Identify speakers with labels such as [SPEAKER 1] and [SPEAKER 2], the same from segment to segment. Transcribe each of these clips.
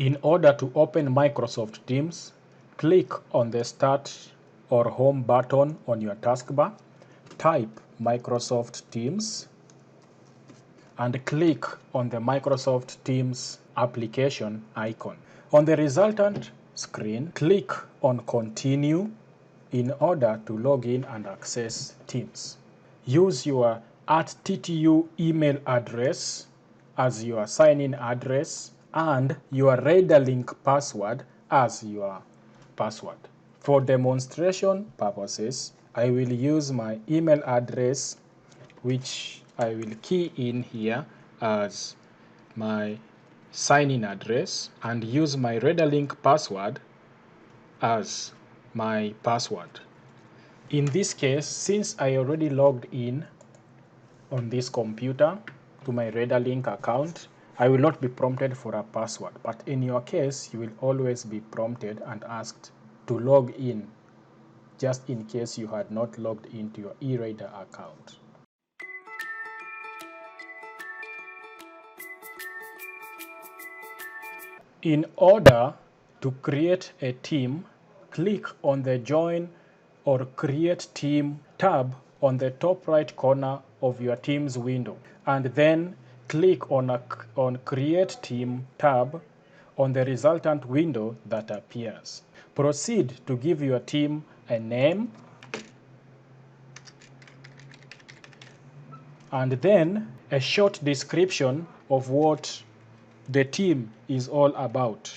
[SPEAKER 1] In order to open Microsoft Teams, click on the Start or Home button on your taskbar, type Microsoft Teams, and click on the Microsoft Teams application icon. On the resultant screen, click on Continue in order to log in and access Teams. Use your @ttu email address as your sign-in address and your RaiderLink password as your password. For demonstration purposes, I will use my email address, which I will key in here as my sign-in address, and use my RaiderLink password as my password. In this case, since I already logged in on this computer to my RaiderLink account, I will not be prompted for a password, but in your case, you will always be prompted and asked to log in, just in case you had not logged into your eRaider account. In order to create a team, click on the Join or Create Team tab on the top right corner of your Teams window, and then click on Create Team tab on the resultant window that appears. Proceed to give your team a name and then a short description of what the team is all about.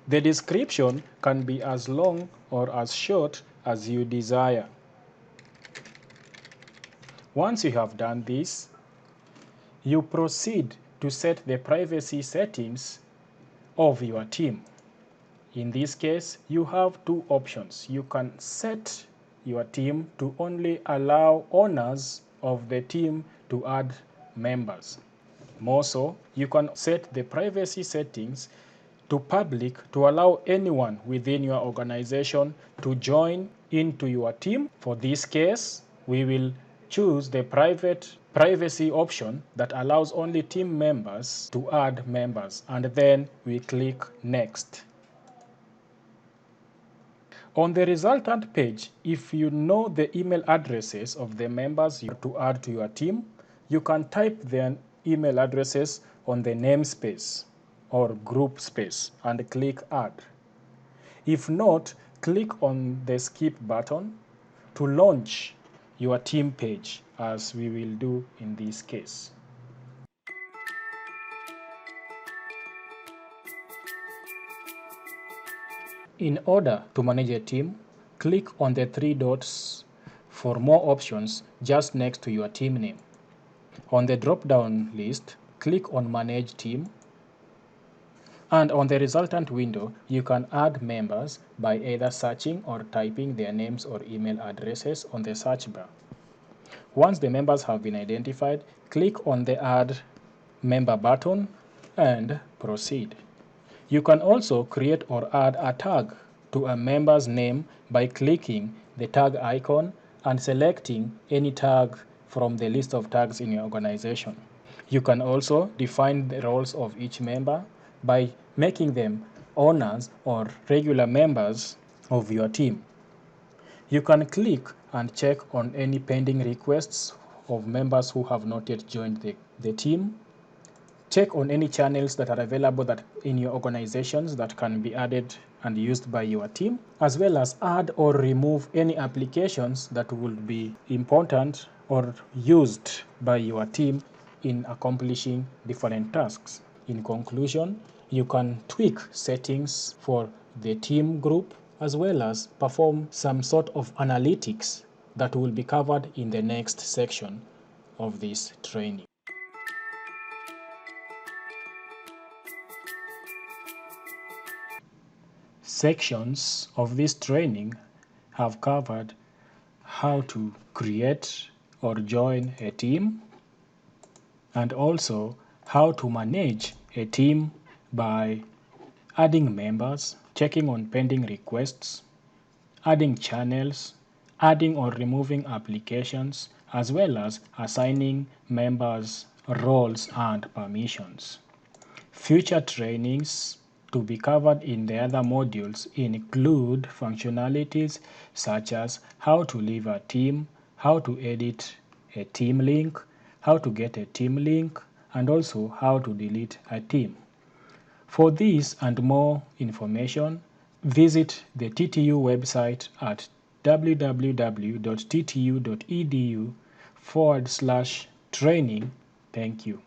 [SPEAKER 1] The description can be as long or as short as you desire. Once you have done this, you proceed to set the privacy settings of your team. In this case, you have two options. You can set your team to only allow owners of the team to add members. More so, you can set the privacy settings to public to allow anyone within your organization to join into your team. For this case, we will choose the privacy option that allows only team members to add members, and then we click Next. On the resultant page, if you know the email addresses of the members you want to add to your team, you can type their email addresses on the namespace or group space and click Add. If not, click on the Skip button to launch your team page, as we will do in this case. In order to manage a team, click on the three dots for more options just next to your team name. On the drop-down list, click on Manage Team, and on the resultant window, you can add members by either searching or typing their names or email addresses on the search bar. Once the members have been identified, click on the Add Member button and proceed. You can also create or add a tag to a member's name by clicking the tag icon and selecting any tag from the list of tags in your organization. You can also define the roles of each member by making them owners or regular members of your team. You can click and check on any pending requests of members who have not yet joined the team. Check on any channels that are available in your organizations that can be added and used by your team, as well as add or remove any applications that would be important or used by your team in accomplishing different tasks. In conclusion, you can tweak settings for the team group, as well as perform some sort of analytics that will be covered in the next section of this training. Sections of this training have covered how to create or join a team, and also how to manage a team by adding members, checking on pending requests, adding channels, adding or removing applications, as well as assigning members roles and permissions. Future trainings to be covered in the other modules include functionalities such as how to leave a team, how to edit a team link, how to get a team link, and also how to delete a team. For this and more information, visit the TTU website at www.ttu.edu/training. Thank you.